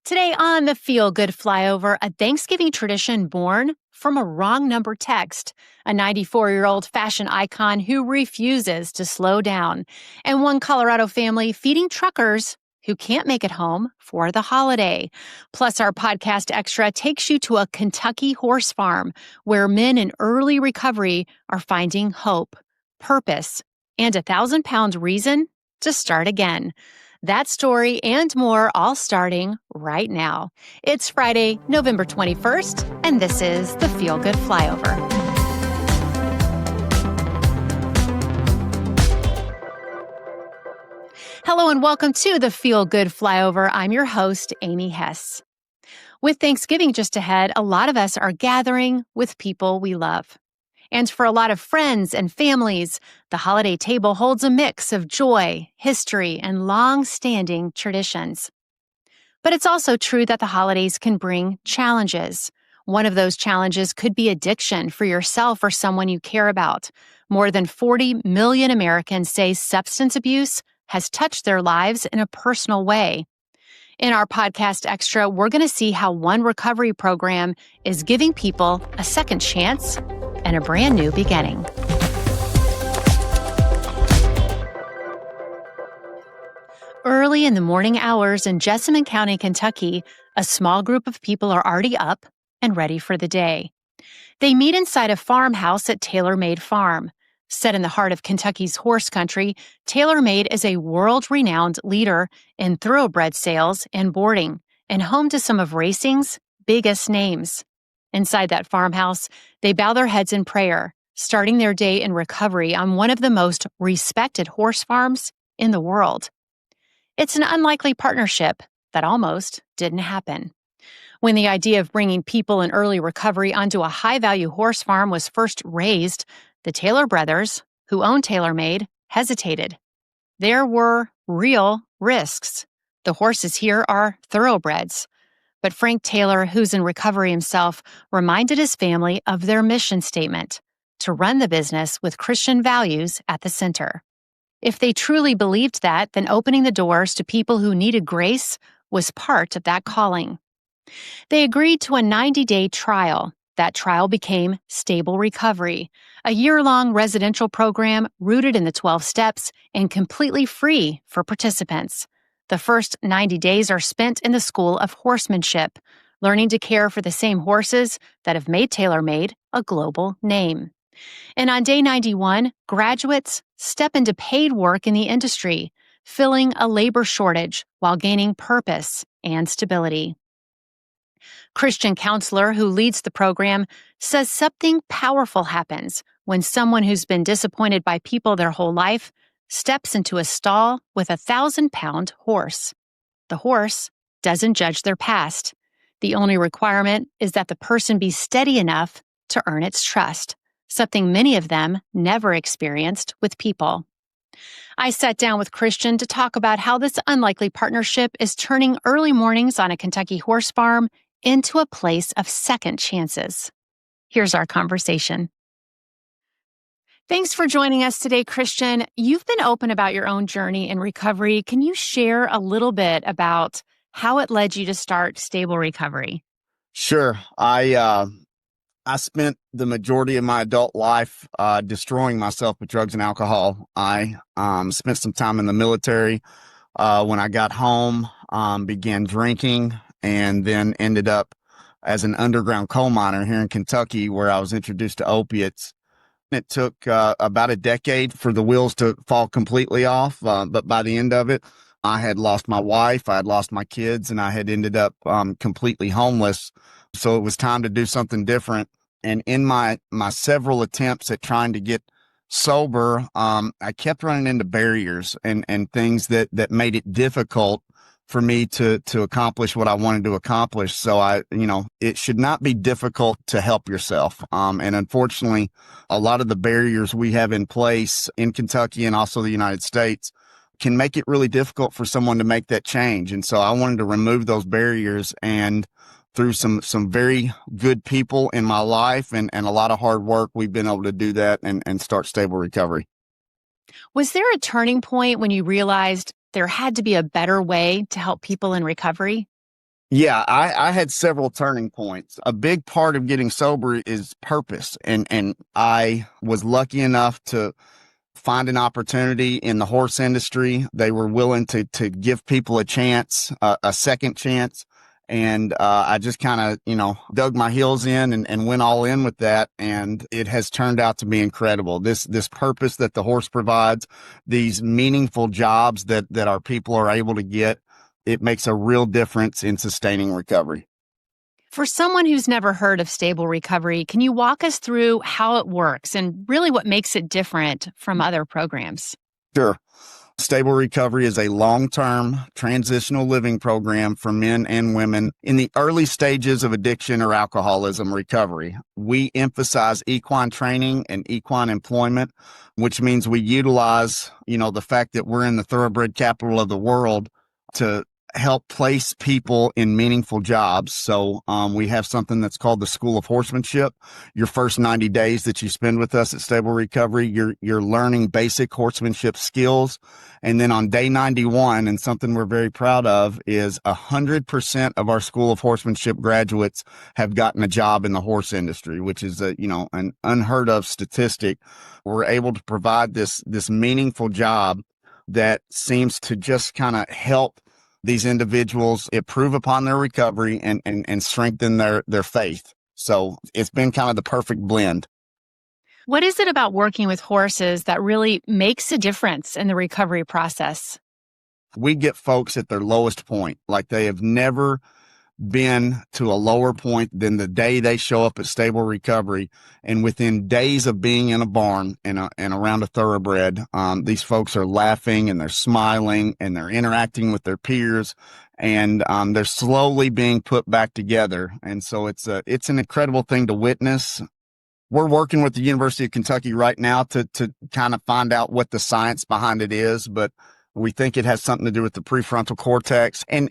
Today on the Feel Good Flyover, a Thanksgiving tradition born from a wrong number text, a 94-year-old fashion icon who refuses to slow down, and one Colorado family feeding truckers who can't make it home for the holiday. Plus, our podcast extra takes you to a Kentucky horse farm where men in early recovery are finding hope, purpose, and a 1,000-pound reason to start again. That story and more all starting right now. It's Friday, November 21st, and this is the Feel Good Flyover. Hello and welcome to the Feel Good Flyover. I'm your host, Amy Hess. With Thanksgiving just ahead, a lot of us are gathering with people we love. And for a lot of friends and families, the holiday table holds a mix of joy, history, and long-standing traditions. But it's also true that the holidays can bring challenges. One of those challenges could be addiction for yourself or someone you care about. More than 40 million Americans say substance abuse has touched their lives in a personal way. In our podcast extra, we're going to see how one recovery program is giving people a second chance and a brand new beginning. Early in the morning hours in Jessamine County, Kentucky, a small group of people are already up and ready for the day. They meet inside a farmhouse at Tailor-Made Farm. Set in the heart of Kentucky's horse country, Tailor-Made is a world-renowned leader in thoroughbred sales and boarding, and home to some of racing's biggest names. Inside that farmhouse, they bow their heads in prayer, starting their day in recovery on one of the most respected horse farms in the world. It's an unlikely partnership that almost didn't happen. When the idea of bringing people in early recovery onto a high-value horse farm was first raised, the Taylor brothers, who own Tailor-Made, hesitated. There were real risks. The horses here are thoroughbreds. But Frank Taylor, who's in recovery himself, reminded his family of their mission statement, to run the business with Christian values at the center. If they truly believed that, then opening the doors to people who needed grace was part of that calling. They agreed to a 90-day trial. That trial became Stable Recovery, a year-long residential program rooted in the 12 steps and completely free for participants. The first 90 days are spent in the School of Horsemanship, learning to care for the same horses that have made Tailor-Made a global name. And on day 91, graduates step into paid work in the industry, filling a labor shortage while gaining purpose and stability. Christian counselor who leads the program says something powerful happens when someone who's been disappointed by people their whole life steps into a stall with a 1,000-pound horse. The horse doesn't judge their past. The only requirement is that the person be steady enough to earn its trust, something many of them never experienced with people. I sat down with Christian to talk about how this unlikely partnership is turning early mornings on a Kentucky horse farm into a place of second chances. Here's our conversation. Thanks for joining us today, Christian. You've been open about your own journey in recovery. Can you share a little bit about how it led you to start Stable Recovery? Sure. I spent the majority of my adult life destroying myself with drugs and alcohol. I spent some time in the military. When I got home, began drinking, and then ended up as an underground coal miner here in Kentucky, where I was introduced to opiates. It took about a decade for the wheels to fall completely off, but by the end of it, I had lost my wife, I had lost my kids, and I had ended up completely homeless. So it was time to do something different. And in my several attempts at trying to get sober, I kept running into barriers and things that made it difficult for me to accomplish what I wanted to accomplish. So it should not be difficult to help yourself. And unfortunately, a lot of the barriers we have in place in Kentucky and also the United States can make it really difficult for someone to make that change. And so I wanted to remove those barriers, and through some very good people in my life and a lot of hard work, we've been able to do that and start Stable Recovery. Was there a turning point when you realized there had to be a better way to help people in recovery? Yeah, I had several turning points. A big part of getting sober is purpose. And I was lucky enough to find an opportunity in the horse industry. They were willing to give people a chance, a second chance. And I just kind of, dug my heels in and went all in with that. And it has turned out to be incredible. This purpose that the horse provides, these meaningful jobs that our people are able to get, it makes a real difference in sustaining recovery. For someone who's never heard of stable recovery, can you walk us through how it works and really what makes it different from other programs? Sure. Stable Recovery is a long-term transitional living program for men and women in the early stages of addiction or alcoholism recovery. We emphasize equine training and equine employment, which means we utilize, the fact that we're in the thoroughbred capital of the world to help place people in meaningful jobs. So we have something that's called the School of Horsemanship. Your first 90 days that you spend with us at Stable Recovery, you're learning basic horsemanship skills. And then on day 91, and something we're very proud of, is 100% of our School of Horsemanship graduates have gotten a job in the horse industry, which is an unheard of statistic. We're able to provide this meaningful job that seems to just kind of help these individuals improve upon their recovery and strengthen their faith. So it's been kind of the perfect blend. What is it about working with horses that really makes a difference in the recovery process? We get folks at their lowest point, like they have never been to a lower point than the day they show up at Stable Recovery. And within days of being in a barn and around a thoroughbred, these folks are laughing and they're smiling and they're interacting with their peers, and they're slowly being put back together. And so it's an incredible thing to witness. We're working with the University of Kentucky right now to kind of find out what the science behind it is, but we think it has something to do with the prefrontal cortex. And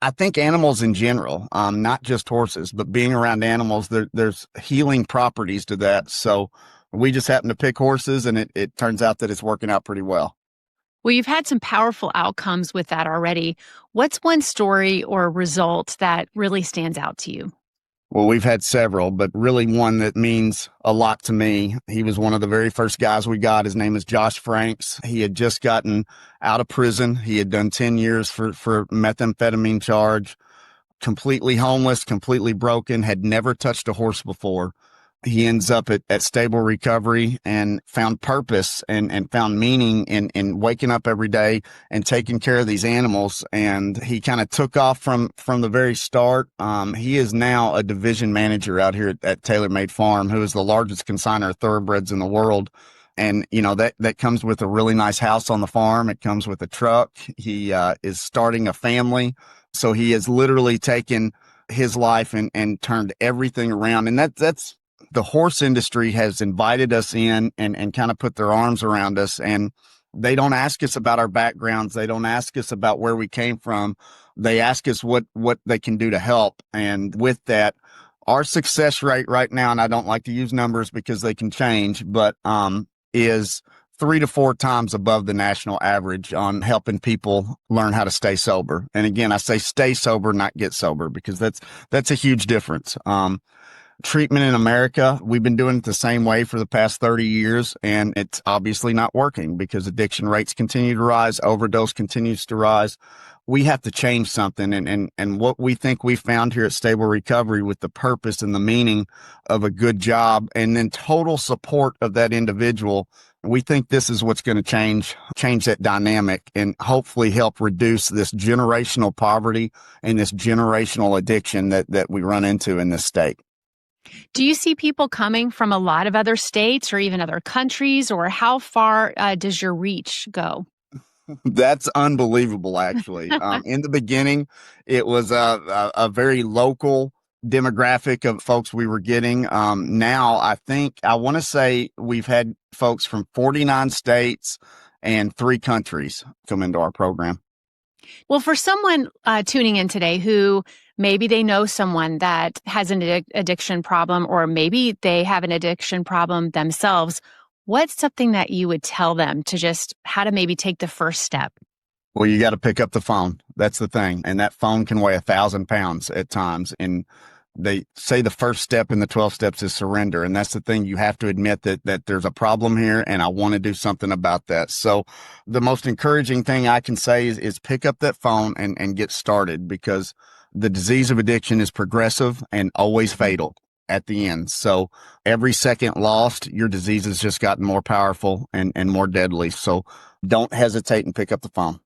I think animals in general, not just horses, but being around animals, there's healing properties to that. So we just happen to pick horses, and it turns out that it's working out pretty well. Well, you've had some powerful outcomes with that already. What's one story or result that really stands out to you? Well, we've had several, but really one that means a lot to me. He was one of the very first guys we got. His name is Josh Franks. He had just gotten out of prison. He had done 10 years for methamphetamine charge, completely homeless, completely broken, had never touched a horse before. He ends up at Stable Recovery and found purpose and found meaning in waking up every day and taking care of these animals. And he kind of took off from the very start. He is now a division manager out here at TaylorMade Farm, who is the largest consignor of thoroughbreds in the world. And, that comes with a really nice house on the farm. It comes with a truck. He is starting a family. So he has literally taken his life and turned everything around. And that's the horse industry has invited us in and kind of put their arms around us. And they don't ask us about our backgrounds. They don't ask us about where we came from. They ask us what they can do to help. And with that, our success rate right now, and I don't like to use numbers because they can change, but is 3 to 4 times above the national average on helping people learn how to stay sober. And again, I say stay sober, not get sober, because that's a huge difference. Treatment in America, we've been doing it the same way for the past 30 years, and it's obviously not working because addiction rates continue to rise, overdose continues to rise. We have to change something. And what we think we found here at Stable Recovery, with the purpose and the meaning of a good job and then total support of that individual, we think this is what's going to change that dynamic and hopefully help reduce this generational poverty and this generational addiction that we run into in this state. Do you see people coming from a lot of other states or even other countries, or how far does your reach go? That's unbelievable, actually. In the beginning, it was a very local demographic of folks we were getting. Now, I want to say we've had folks from 49 states and 3 countries come into our program. Well, for someone tuning in today who maybe they know someone that has an addiction problem, or maybe they have an addiction problem themselves, what's something that you would tell them to just how to maybe take the first step? Well, you got to pick up the phone. That's the thing. And that phone can weigh 1,000 pounds at times. And they say the first step in the 12 steps is surrender. And that's the thing. You have to admit that there's a problem here and I want to do something about that. So the most encouraging thing I can say is pick up that phone and get started, because the disease of addiction is progressive and always fatal at the end. So every second lost, your disease has just gotten more powerful and more deadly. So don't hesitate and pick up the phone.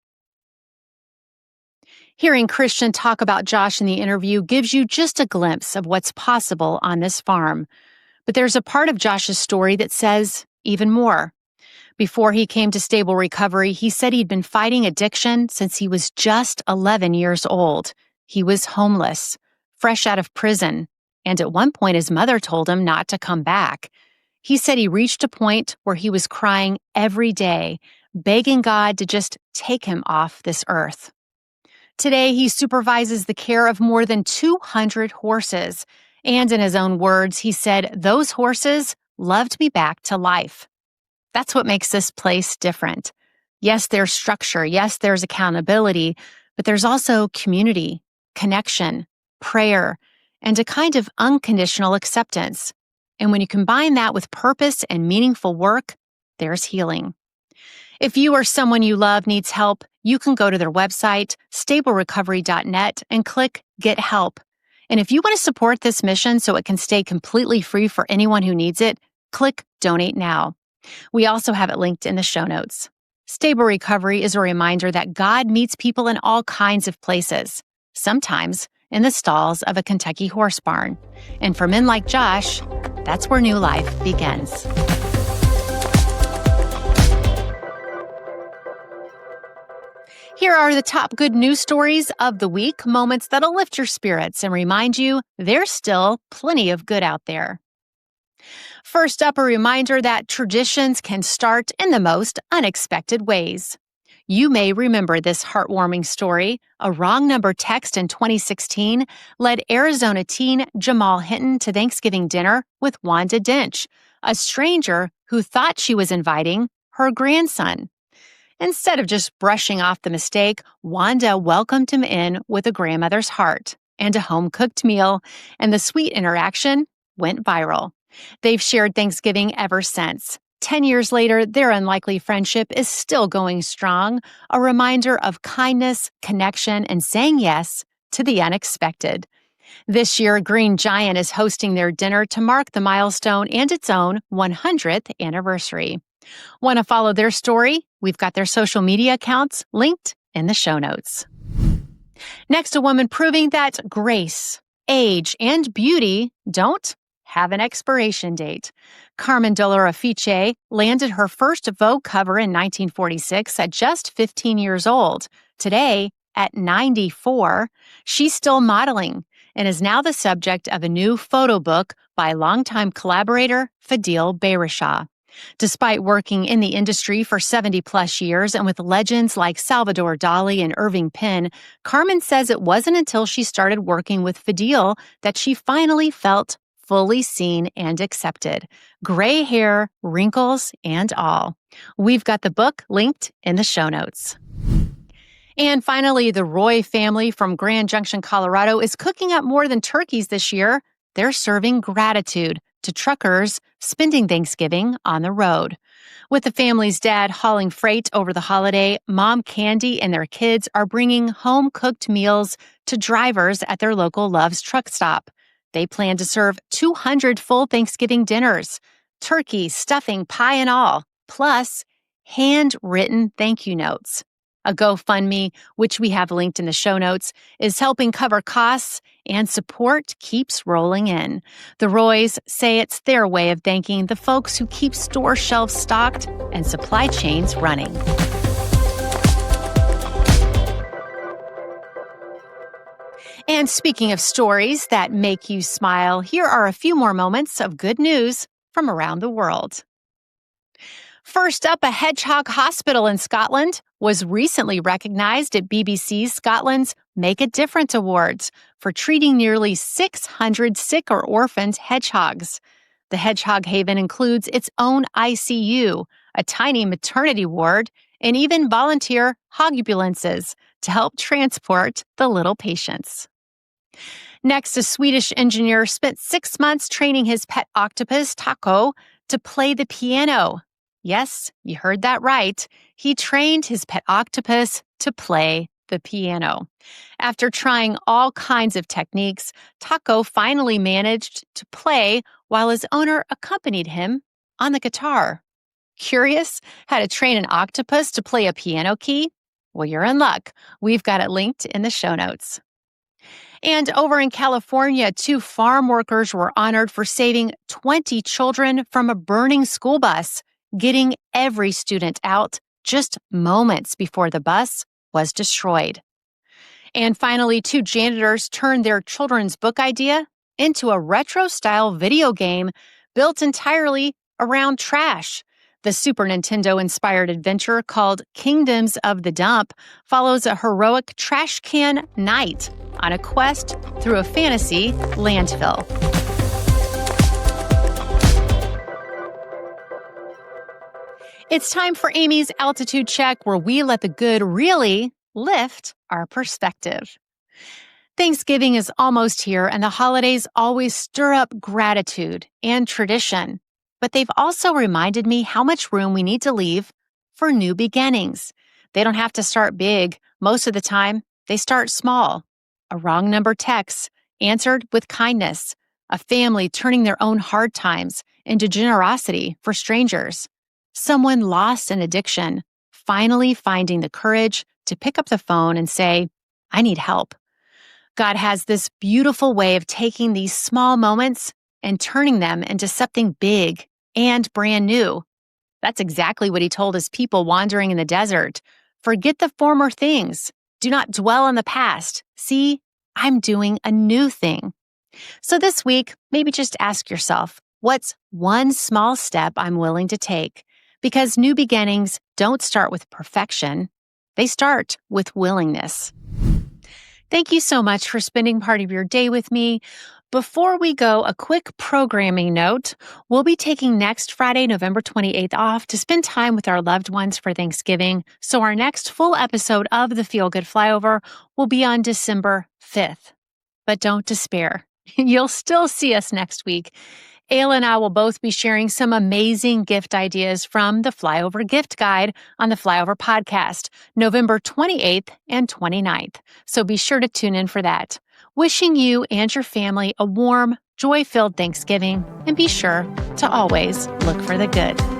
Hearing Christian talk about Josh in the interview gives you just a glimpse of what's possible on this farm. But there's a part of Josh's story that says even more. Before he came to stable recovery, he said he'd been fighting addiction since he was just 11 years old. He was homeless, fresh out of prison, and at one point his mother told him not to come back. He said he reached a point where he was crying every day, begging God to just take him off this earth. Today, he supervises the care of more than 200 horses. And in his own words, he said, "Those horses loved me back to life." That's what makes this place different. Yes, there's structure. Yes, there's accountability, but there's also community, connection, prayer, and a kind of unconditional acceptance. And when you combine that with purpose and meaningful work, there's healing. If you or someone you love needs help, you can go to their website, stablerecovery.net, and click Get Help. And if you want to support this mission so it can stay completely free for anyone who needs it, click Donate Now. We also have it linked in the show notes. Stable Recovery is a reminder that God meets people in all kinds of places, sometimes in the stalls of a Kentucky horse barn. And for men like Josh, that's where new life begins. Here are the top good news stories of the week, moments that'll lift your spirits and remind you there's still plenty of good out there. First up, a reminder that traditions can start in the most unexpected ways. You may remember this heartwarming story. A wrong number text in 2016 led Arizona teen Jamal Hinton to Thanksgiving dinner with Wanda Dench, a stranger who thought she was inviting her grandson. Instead of just brushing off the mistake, Wanda welcomed him in with a grandmother's heart and a home-cooked meal, and the sweet interaction went viral. They've shared Thanksgiving ever since. 10 years later, their unlikely friendship is still going strong, a reminder of kindness, connection, and saying yes to the unexpected. This year, Green Giant is hosting their dinner to mark the milestone and its own 100th anniversary. Want to follow their story? We've got their social media accounts linked in the show notes. Next, a woman proving that grace, age, and beauty don't have an expiration date. Carmen Dolores Fiche landed her first Vogue cover in 1946 at just 15 years old. Today, at 94, she's still modeling and is now the subject of a new photo book by longtime collaborator Fadil Bayrashah. Despite working in the industry for 70-plus years and with legends like Salvador Dali and Irving Penn, Carmen says it wasn't until she started working with Fadil that she finally felt fully seen and accepted. Gray hair, wrinkles, and all. We've got the book linked in the show notes. And finally, the Roy family from Grand Junction, Colorado is cooking up more than turkeys this year. They're serving gratitude to truckers spending Thanksgiving on the road. With the family's dad hauling freight over the holiday, Mom Candy and their kids are bringing home-cooked meals to drivers at their local Love's truck stop. They plan to serve 200 full Thanksgiving dinners, turkey, stuffing, pie, and all, plus handwritten thank you notes. A GoFundMe, which we have linked in the show notes, is helping cover costs, and support keeps rolling in. The Roys say it's their way of thanking the folks who keep store shelves stocked and supply chains running. And speaking of stories that make you smile, here are a few more moments of good news from around the world. First up, a hedgehog hospital in Scotland was recently recognized at BBC's Scotland's Make a Difference Awards for treating nearly 600 sick or orphaned hedgehogs. The Hedgehog Haven includes its own ICU, a tiny maternity ward, and even volunteer hogambulances to help transport the little patients. Next, a Swedish engineer spent 6 months training his pet octopus, Taco, to play the piano. Yes, you heard that right. He trained his pet octopus to play the piano. After trying all kinds of techniques, Taco finally managed to play while his owner accompanied him on the guitar. Curious how to train an octopus to play a piano key? Well, you're in luck. We've got it linked in the show notes. And over in California, 2 farm workers were honored for saving 20 children from a burning school bus, getting every student out just moments before the bus was destroyed. And finally, 2 janitors turned their children's book idea into a retro-style video game built entirely around trash. The Super Nintendo-inspired adventure called Kingdoms of the Dump follows a heroic trash can knight on a quest through a fantasy landfill. It's time for Amy's Altitude Check, where we let the good really lift our perspective. Thanksgiving is almost here, and the holidays always stir up gratitude and tradition. But they've also reminded me how much room we need to leave for new beginnings. They don't have to start big. Most of the time, they start small. A wrong number text answered with kindness. A family turning their own hard times into generosity for strangers. Someone lost in addiction, finally finding the courage to pick up the phone and say, I need help. God has this beautiful way of taking these small moments and turning them into something big and brand new. That's exactly what he told his people wandering in the desert. Forget the former things. Do not dwell on the past. See, I'm doing a new thing. So this week, maybe just ask yourself, what's one small step I'm willing to take? Because new beginnings don't start with perfection. They start with willingness. Thank you so much for spending part of your day with me. Before we go, a quick programming note. We'll be taking next Friday, November 28th off to spend time with our loved ones for Thanksgiving. So our next full episode of the Feel Good Flyover will be on December 5th. But don't despair. You'll still see us next week. Ayla and I will both be sharing some amazing gift ideas from the Flyover Gift Guide on the Flyover podcast, November 28th and 29th. So be sure to tune in for that. Wishing you and your family a warm, joy-filled Thanksgiving, and be sure to always look for the good.